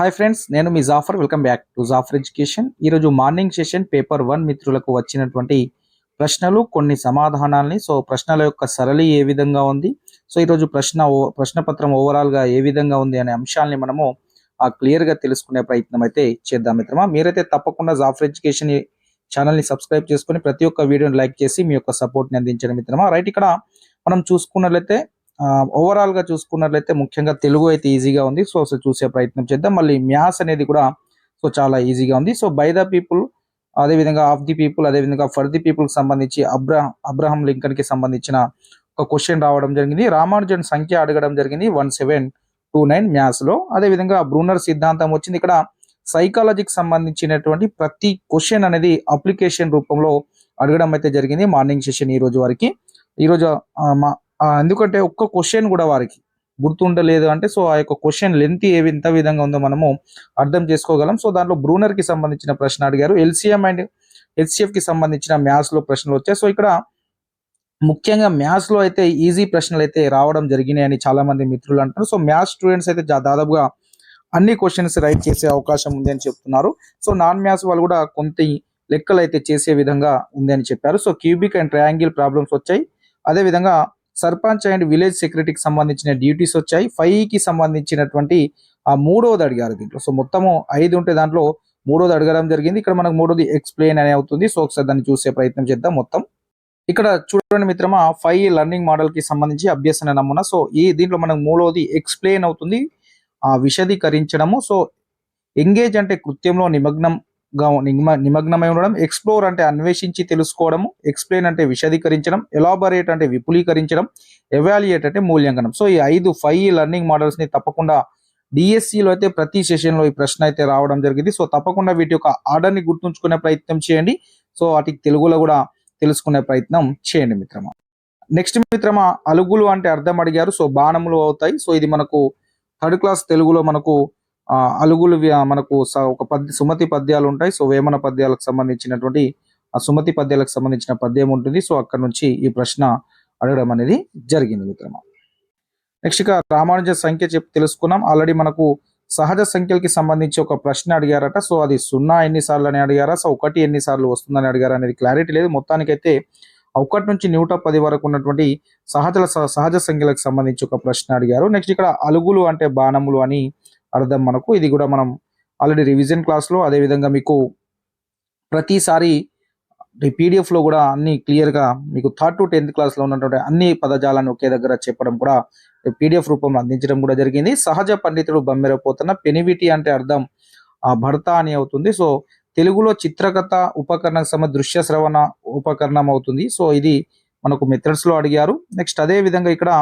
Hi friends, నేను మీ Jafar. Welcome back to Jafar education. ఈరోజు మార్నింగ్ సెషన్ పేపర్ 1 మిత్రులకు వచ్చినటువంటి ప్రశ్నలు, కొన్ని సమాధానాల్ని, ప్రశ్నల యొక్క సరళి ఏ విధంగా ఉంది, ఈరోజు ప్రశ్న పత్రం ఓవరాల్గా ఏ విధంగా ఉంది అనే అంశాలని మనము క్లియర్గా తెలుసుకునే ప్రయత్నం అయితే చేద్దాం మిత్రమా. మీరైతే తప్పకుండా జాఫర్ ఎడ్యుకేషన్ ఛానల్ని సబ్స్క్రైబ్ చేసుకొని ప్రతి ఒక్క వీడియోని లైక్ చేసి మీ యొక్క సపోర్ట్ని అందించడం మిత్రమా. రైట్, ఇక్కడ మనం చూసుకున్నట్లయితే ఓవరాల్ గా చూసుకున్నట్లయితే ముఖ్యంగా తెలుగు అయితే ఈజీగా ఉంది. సో చూసే ప్రయత్నం చేద్దాం. మళ్ళీ మ్యాథ్స్ అనేది కూడా చాలా ఈజీగా ఉంది. బై ద పీపుల్, అదేవిధంగా ఆఫ్ ది పీపుల్, అదేవిధంగా ఫర్ ది పీపుల్ సంబంధించి అబ్రహం లింకన్ కి సంబంధించిన ఒక క్వశ్చన్ రావడం జరిగింది. రామానుజన్ సంఖ్య అడగడం జరిగింది 1729 మ్యాథ్స్ లో. అదేవిధంగా బ్రూనర్ సిద్ధాంతం వచ్చింది. ఇక్కడ సైకాలజీకి సంబంధించినటువంటి ప్రతి క్వశ్చన్ అనేది అప్లికేషన్ రూపంలో అడగడం అయితే జరిగింది మార్నింగ్ సెషన్ ఈ రోజు వరకు. ఈరోజు ఎందుకంటే ఒక్క క్వశ్చన్ కూడా వారికి గుర్తుండలేదు అంటే ఆ యొక్క క్వశ్చన్ లెంత్ ఎంత విధంగా ఉందో మనము అర్థం చేసుకోగలం. దాంట్లో బ్రూనర్ కి సంబంధించిన ప్రశ్న అడిగారు. ఎల్సిఎం అండ్ హెచ్సిఎఫ్ కి సంబంధించిన మ్యాథ్స్ లో ప్రశ్నలు వచ్చాయి. ఇక్కడ ముఖ్యంగా మ్యాథ్స్ లో అయితే ఈజీ ప్రశ్నలు అయితే రావడం జరిగినాయి అని చాలా మంది మిత్రులు అంటారు. మ్యాథ్స్ స్టూడెంట్స్ అయితే దాదాపుగా అన్ని క్వశ్చన్స్ రైట్ చేసే అవకాశం ఉంది అని చెప్తున్నారు. నాన్ మ్యాథ్స్ వాళ్ళు కూడా కొంత లెక్కలు అయితే చేసే విధంగా ఉంది అని చెప్పారు. క్యూబిక్ అండ్ ట్రయాంగిల్ ప్రాబ్లమ్స్ వచ్చాయి. అదేవిధంగా సర్పంచ్ అండ్ విలేజ్ సెక్రటరీకి సంబంధించిన డ్యూటీస్ వచ్చాయి. 5 కి సంబంధించినటువంటి మూడవది అడిగారు దీంట్లో. మొత్తము 5 ఉంటే దాంట్లో మూడోది అడగడం జరిగింది. ఇక్కడ మనకు మూడోది ఎక్స్ప్లెయిన్ అనే అవుతుంది. ఒకసారి దాన్ని చూసే ప్రయత్నం చేద్దాం. మొత్తం ఇక్కడ చూడండి మిత్రమా, 5 లెర్నింగ్ మోడల్ కి సంబంధించి అభ్యసన నమూనా. దీంట్లో మనకు మూడోది ఎక్స్ప్లెయిన్ అవుతుంది, విశదీకరించడము. ఎంగేజ్ అంటే కృత్యంలో నిమగ్నమై ఉండడం. ఎక్స్ప్లోర్ అంటే అన్వేషించి తెలుసుకోవడము. ఎక్స్ప్లెయిన్ అంటే విశదీకరించడం. ఎలాబరేట్ అంటే విపులీకరించడం. ఎవాల్యుయేట్ అంటే మూల్యాంకనం. ఈ 5 లెర్నింగ్ మోడల్స్ ని తప్పకుండా డిఎస్సిలో అయితే ప్రతి సెషన్ లో ఈ ప్రశ్న అయితే రావడం జరిగింది. తప్పకుండా వీటి యొక్క ఆర్డర్ ని గుర్తుంచుకునే ప్రయత్నం చేయండి. వాటికి తెలుగులో కూడా తెలుసుకునే ప్రయత్నం చేయండి మిత్రమా. నెక్స్ట్ మిత్రమా, అలుగులు అంటే అర్థం అడిగారు. బాణములు అవుతాయి. ఇది మనకు థర్డ్ క్లాస్ తెలుగులో మనకు అలుగులు మనకు ఒక సుమతి పద్యాలు ఉంటాయి. వేమన పద్యాలకు సంబంధించినటువంటి సుమతి పద్యాలకు సంబంధించిన పద్యం ఉంటుంది. అక్కడ నుంచి ఈ ప్రశ్న అడగడం అనేది జరిగింది మిత్రమా. నెక్స్ట్ ఇక రామానుజ సంఖ్య తెలుసుకున్నాం. ఆల్రెడీ మనకు సహజ సంఖ్యలకి సంబంధించి ఒక ప్రశ్న అడిగారట. అది 0 ఎన్నిసార్లు అని అడిగారా, 1 ఎన్నిసార్లు వస్తుందని అడిగారా అనేది క్లారిటీ లేదు. మొత్తానికైతే 1 నుంచి 110 వరకు ఉన్నటువంటి సహజ సంఖ్యలకు సంబంధించి ఒక ప్రశ్న అడిగారు. నెక్స్ట్ ఇక్కడ అలుగులు అంటే బాణములు అని అర్థం మనకు. ఇది కూడా మనం ఆల్రెడీ రివిజన్ క్లాస్ లో, అదేవిధంగా మీకు ప్రతిసారి పీడిఎఫ్ లో కూడా అన్ని క్లియర్ గా మీకు 3rd to 10th క్లాస్ లో ఉన్నటువంటి అన్ని పదజాలను ఒకే దగ్గర చెప్పడం కూడా పీడిఎఫ్ రూపంలో అందించడం కూడా జరిగింది. సహజ పండితుడు బమ్మెరపోతున్న. పెనివిటి అంటే అర్థం భర్త అని అవుతుంది. తెలుగులో చిత్రకథ ఉపకరణ దృశ్య శ్రవణ ఉపకరణం అవుతుంది. ఇది మనకు మెథడ్స్ లో అడిగారు. నెక్స్ట్ అదే విధంగా ఇక్కడ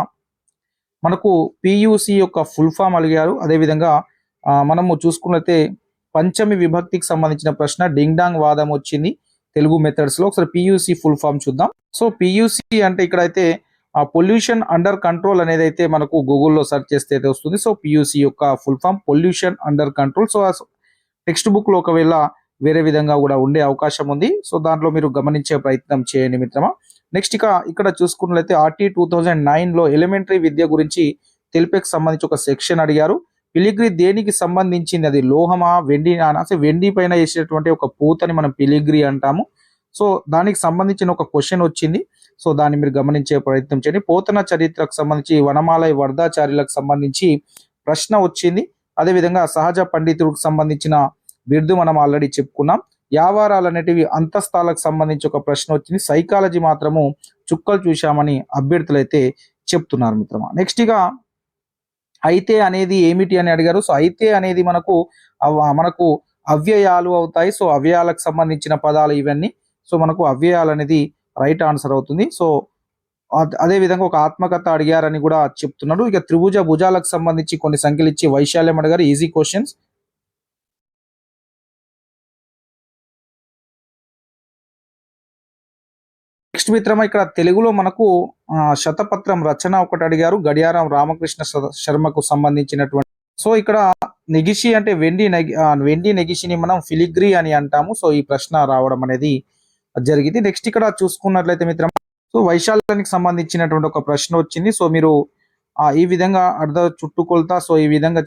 మనకు పియూసి యొక్క ఫుల్ ఫామ్ అడిగారు. అదేవిధంగా మనము చూసుకున్నట్లయితే పంచమి విభక్తికి సంబంధించిన ప్రశ్న డింగ్ డాంగ్ వాదం వచ్చింది తెలుగు మెథడ్స్ లో. ఒకసారి పియూసి ఫుల్ ఫామ్ చూద్దాం. పియూసి అంటే ఇక్కడైతే పొల్యూషన్ అండర్ కంట్రోల్ అనేది అయితే మనకు గూగుల్లో సెర్చ్ చేస్తే అయితే వస్తుంది. పియూసి యొక్క full form pollution under control. Textbook లో ఒకవేళ వేరే విధంగా కూడా ఉండే అవకాశం ఉంది. దాంట్లో మీరు గమనించే ప్రయత్నం చేయండి మిత్రమా. నెక్స్ట్ ఇక్కడ చూసుకున్నట్లయితే ఆర్టీ 2009 లో ఎలిమెంటరీ విద్య గురించి తెలిపేకి సంబంధించి ఒక సెక్షన్ అడిగారు. పిలిగ్రీ దేనికి సంబంధించింది, అది లోహమా వెండి? వెండి పైన వేసేటువంటి ఒక పూతని మనం పిలిగ్రీ అంటాము. దానికి సంబంధించిన ఒక క్వశ్చన్ వచ్చింది. దాన్ని మీరు గమనించే ప్రయత్నం చేయండి. పోతన చరిత్రకు సంబంధించి వనమాలయ వర్ధాచార్యులకు సంబంధించి ప్రశ్న వచ్చింది. అదేవిధంగా సహజ పండితుడికి సంబంధించిన బిరుదు మనం ఆల్రెడీ చెప్పుకున్నాం. వ్యాపారాలు అనేటివి అంతస్తాలకు సంబంధించి ఒక ప్రశ్న వచ్చింది. సైకాలజీ మాత్రము చుక్కలు చూశామని అభ్యర్థులు అయితే చెప్తున్నారు మిత్రమా. నెక్స్ట్ ఇక అయితే అనేది ఏమిటి అని అడిగారు. అయితే అనేది మనకు అవ్యయాలు అవుతాయి. అవ్యయాలకు సంబంధించిన పదాలు ఇవన్నీ. మనకు అవ్యయాలు అనేది రైట్ ఆన్సర్ అవుతుంది. అదే విధంగా ఒక ఆత్మకథ అడిగారని కూడా చెప్తున్నాడు. ఇక త్రిభుజ భుజాలకు సంబంధించి కొన్ని సంఖ్యలు ఇచ్చి వైశాల్యం అడిగారు. Easy questions. నెక్స్ట్ మిత్రమా, ఇక్కడ తెలుగులో మనకు శతపత్రం రచన ఒకటి అడిగారు. గడియారం రామకృష్ణ శర్మకు సంబంధించినటువంటి. ఇక్కడ నెగిషి అంటే వెండి నెగిషిని మనం ఫిలిగ్రీ అని అంటాము. ఈ ప్రశ్న రావడం అనేది జరిగింది. నెక్స్ట్ ఇక్కడ చూసుకున్నట్లయితే మిత్రమా, వైశాల్యానికి సంబంధించినటువంటి ఒక ప్రశ్న వచ్చింది. మీరు ఈ విధంగా చుట్టుకొలత ఈ విధంగా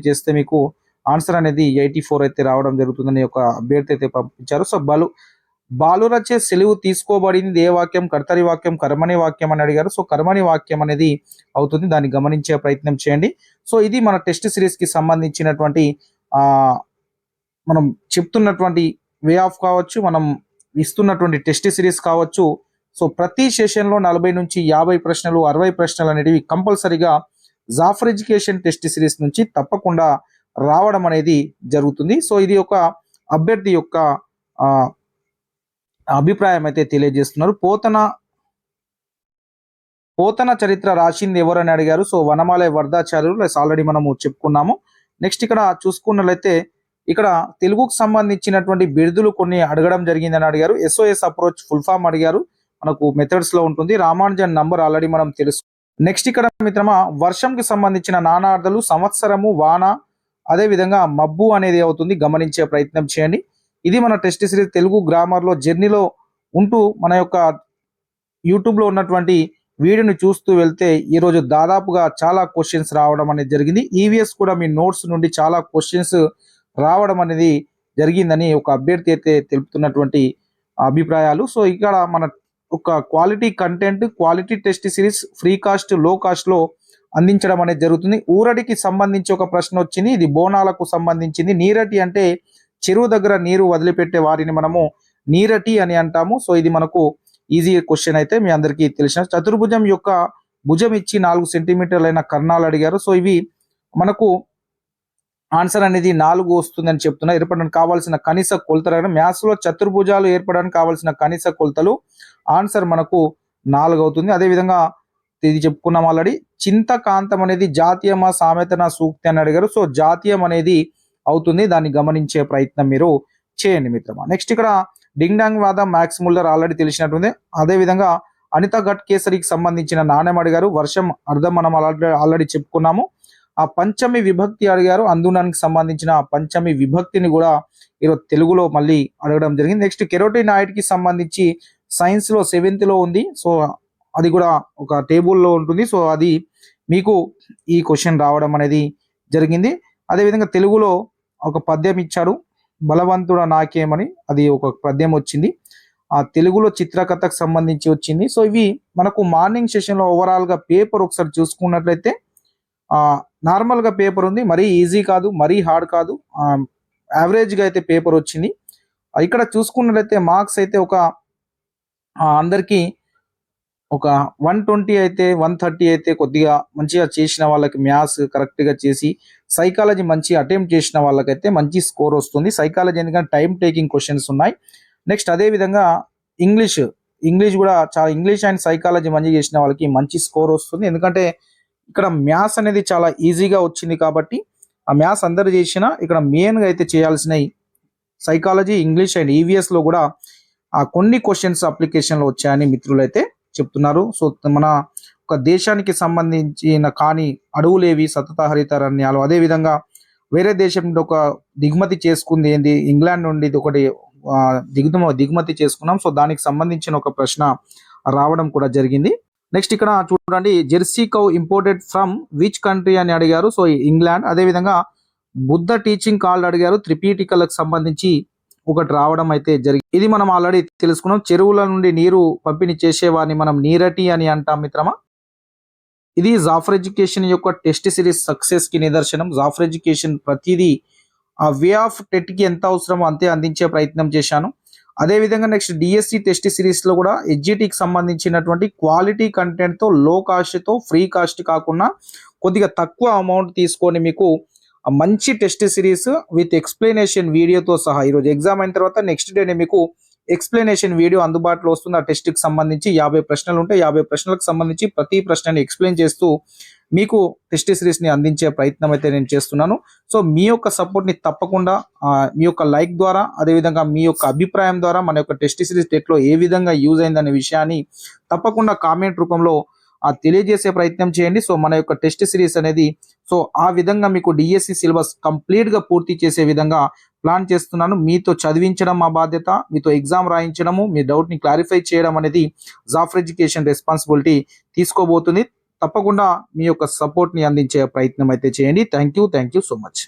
చేస్తే మీకు ఆన్సర్ అనేది 84 అయితే రావడం జరుగుతుందని ఒక అభ్యర్థి అయితే పంపించారు. సో బాలురచే సెలవు తీసుకోబడింది ఏ వాక్యం? కర్తరి వాక్యం, కర్మణి వాక్యం అని అడిగారు. సో కర్మణి వాక్యం అనేది అవుతుంది. దాన్ని గమనించే ప్రయత్నం చేయండి. సో ఇది మన టెస్ట్ సిరీస్ కి సంబంధించినటువంటి మనం చెప్తున్నటువంటి వే ఆఫ్ కావచ్చు, మనం ఇస్తున్నటువంటి టెస్ట్ సిరీస్ కావచ్చు. సో ప్రతి సెషన్లో 40 నుంచి 50 ప్రశ్నలు, 60 ప్రశ్నలు అనేటివి కంపల్సరీగా జాఫర్ ఎడ్యుకేషన్ టెస్ట్ సిరీస్ నుంచి తప్పకుండా రావడం అనేది జరుగుతుంది. సో ఇది ఒక అభ్యర్థి యొక్క అభిప్రాయం అయితే తెలియజేస్తున్నారు. పోతన చరిత్ర రాసింది ఎవరు అని అడిగారు. సో వనమాలయ వరదాచార్యులు ఆల్రెడీ మనము చెప్పుకున్నాము. నెక్స్ట్ ఇక్కడ చూసుకున్నట్లయితే ఇక్కడ తెలుగుకు సంబంధించినటువంటి బిరుదులు కొన్ని అడగడం జరిగిందని అడిగారు. SOS అప్రోచ్ ఫుల్ ఫామ్ అడిగారు. మనకు మెథడ్స్ లో ఉంటుంది. రామానుజన్ నంబర్ ఆల్రెడీ మనం తెలుసు. నెక్స్ట్ ఇక్కడ మిత్రమా వర్షంకి సంబంధించిన నానార్థాలు సంవత్సరము, వాన, అదే విధంగా మబ్బు అనేది అవుతుంది. గమనించే ప్రయత్నం చేయండి. ఇది మన టెస్ట్ సిరీస్ తెలుగు గ్రామర్ లో జర్నీలో ఉంటూ మన యొక్క యూట్యూబ్ లో ఉన్నటువంటి వీడియోని చూస్తూ వెళ్తే ఈ రోజు దాదాపుగా చాలా క్వశ్చన్స్ రావడం అనేది జరిగింది. EVS కూడా మీ నోట్స్ నుండి చాలా క్వశ్చన్స్ రావడం అనేది జరిగిందని ఒక అభ్యర్థి అయితే తెలుపుతున్నటువంటి అభిప్రాయాలు. సో ఇక్కడ మన ఒక quality content, quality test series free cost, లో కాస్ట్ లో అందించడం అనేది జరుగుతుంది. ఊరడికి సంబంధించి ఒక ప్రశ్న వచ్చింది. ఇది బోనాలకు సంబంధించింది. నీరటి అంటే చెరువు దగ్గర నీరు వదిలిపెట్టే వారిని మనము నీరటి అని అంటాము. సో ఇది మనకు ఈజీ క్వశ్చన్ అయితే మీ అందరికీ తెలిసిన. చతుర్భుజం యొక్క భుజం ఇచ్చి 4 సెంటీమీటర్లైన కర్ణాలు అడిగారు. సో ఇవి మనకు ఆన్సర్ అనేది 4 వస్తుందని చెప్తున్నా. ఏర్పడడానికి కావాల్సిన కనీస కొలతలు మ్యాథ్స్ లో చతుర్భుజాలు ఏర్పడడానికి కావాల్సిన కనీస కొలతలు ఆన్సర్ మనకు 4 అవుతుంది. అదేవిధంగా ఇది చెప్పుకున్నాం ఆల్రెడీ. చింతకాంతం అనేది జాతీయమా, సామెతన, సూక్తి అని అడిగారు. సో జాతీయం అనేది అవుతుంది. దాన్ని గమనించే ప్రయత్నం మీరు చేయండి మిత్రమా. నెక్స్ట్ ఇక్కడ డింగ్ డాంగ్ వాద మ్యాక్స్ ముల్లర్ ఆల్రెడీ తెలిసినట్టుంది. అదేవిధంగా అనిత ఘట్ కేసరికి సంబంధించిన నాణ్యం అడిగారు. వర్షం అర్థం మనం ఆల్రెడీ చెప్పుకున్నాము. ఆ పంచమి విభక్తి అడిగారు. అందునానికి సంబంధించిన పంచమి విభక్తిని కూడా ఈరోజు తెలుగులో మళ్ళీ అడగడం జరిగింది. నెక్స్ట్ కెరోటినాయిడ్ కి సంబంధించి సైన్స్ లో 7th లో ఉంది. సో అది కూడా ఒక టేబుల్లో ఉంటుంది. సో అది మీకు ఈ క్వశ్చన్ రావడం అనేది జరిగింది. అదేవిధంగా తెలుగులో ఒక పద్యం ఇచ్చారు. బలవంతుడ నాకేమని, అది ఒక పద్యం వచ్చింది. ఆ తెలుగులో చిత్రకథకు సంబంధించి వచ్చింది. సో ఇవి మనకు మార్నింగ్ సెషన్ లో ఓవరాల్ గా పేపర్ ఒకసారి చూసుకున్నట్లయితే నార్మల్ గా పేపర్ ఉంది. మరీ ఈజీ కాదు, మరీ హార్డ్ కాదు, యావరేజ్ గా అయితే పేపర్ వచ్చింది. ఇక్కడ చూసుకున్నట్లయితే మార్క్స్ అయితే ఒక అందరికి ఒక 120 అయితే 130 అయితే కొద్దిగా మంచిగా చేసిన వాళ్ళకి మ్యాథ్స్ కరెక్ట్ గా చేసి, సైకాలజీ మంచి అటెంప్ట్ చేసిన వాళ్ళకైతే మంచి స్కోర్ వస్తుంది. సైకాలజీ ఎందుకంటే టైం టేకింగ్ క్వశ్చన్స్ ఉన్నాయి. నెక్స్ట్ అదే విధంగా ఇంగ్లీష్ కూడా చాలా, ఇంగ్లీష్ అండ్ సైకాలజీ మంచి చేసిన వాళ్ళకి మంచి స్కోర్ వస్తుంది. ఎందుకంటే ఇక్కడ మ్యాథ్స్ అనేది చాలా ఈజీగా వచ్చింది కాబట్టి ఆ మ్యాథ్స్ అందరు చేసినా ఇక్కడ మెయిన్ గా అయితే చేయాల్సినవి సైకాలజీ, ఇంగ్లీష్ అండ్ EVS లో కూడా కొన్ని క్వశ్చన్స్ అప్లికేషన్ లో వచ్చాయని మిత్రులు అయితే చెప్తున్నారు. సో మన ఒక దేశానికి సంబంధించిన కానీ అడవులేవి, సతత హరితారణ్యాలు, అదే విధంగా వేరే దేశం నుండి ఒక దిగుమతి చేసుకుంది ఏంది, ఇంగ్లాండ్ నుండి ఒకటి దిగుమతి చేసుకున్నాం. సో దానికి సంబంధించిన ఒక ప్రశ్న రావడం కూడా జరిగింది. నెక్స్ట్ ఇక్కడ చూడండి, Jersey cow imported from which country అని అడిగారు. So England. అదేవిధంగా బుద్ధ టీచింగ్ కాల్డ్ అడిగారు. త్రిపీఠికలకు సంబంధించి ఒకటి రావడం అయితే జరిగింది. ఇది మనం ఆల్రెడీ తెలుసుకున్నాం. చెరువుల నుండి నీరు పంపిణీ చేసేవారిని మనం నీరటి అని అంటాం మిత్రమా. ఇది జాఫర్ ఎడ్యుకేషన్ యొక్క టెస్ట్ సిరీస్ సక్సెస్ కి నిదర్శనం. జాఫర్ ఎడ్యుకేషన్ ప్రతిదీ ఆ వే ఆఫ్ టెట్ కి ఎంత అవసరమో అంతే అందించే ప్రయత్నం చేశాను. అదేవిధంగా నెక్స్ట్ DSC టెస్ట్ సిరీస్ లో కూడా HGTకి సంబంధించినటువంటి క్వాలిటీ కంటెంట్ తో, లో కాస్ట్ తో, ఫ్రీ కాస్ట్ కాకుండా కొద్దిగా తక్కువ అమౌంట్ తీసుకొని మీకు మంచి టెస్ట్ సిరీస్ విత్ ఎక్స్ప్లెనేషన్ వీడియోతో సహా ఈరోజు ఎగ్జామ్ అయిన తర్వాత నెక్స్ట్ డేనే మీకు ఎక్స్ప్లెనేషన్ వీడియో అందుబాటులో వస్తుంది. ఆ టెస్ట్ కి సంబంధించి 50 ప్రశ్నలు ఉంటాయి. 50 ప్రశ్నలకు సంబంధించి ప్రతి ప్రశ్నని ఎక్స్ప్లెయిన్ చేస్తూ మీకు టెస్ట్ సిరీస్ ని అందించే ప్రయత్నం అయితే నేను చేస్తున్నాను. సో మీ యొక్క సపోర్ట్ ని తప్పకుండా మీ యొక్క లైక్ ద్వారా, అదేవిధంగా మీ యొక్క అభిప్రాయం ద్వారా మన యొక్క టెస్ట్ సిరీస్ టెట్ లో ఏ విధంగా యూజ్ అయిందనే విషయాన్ని తప్పకుండా కామెంట్ రూపంలో తెలియజేసే ప్రయత్నం చేయండి. సో మన యొక్క టెస్ట్ సిరీస్ అనేది సో ఆ విధంగా మీకు DSC సిలబస్ కంప్లీట్ గా పూర్తి చేసే విధంగా ప్లాన్ చేస్తున్నాను. మీతో చదివించడం మా బాధ్యత, మీతో ఎగ్జామ్ రాయించడము, మీ డౌట్ ని క్లారిఫై చేయడం అనేది జాఫర్ ఎడ్యుకేషన్ రెస్పాన్సిబిలిటీ తీసుకోబోతుంది. తప్పకుండా మీ యొక్క సపోర్ట్ ని అందించే ప్రయత్నం అయితే చేయండి. Thank you so much.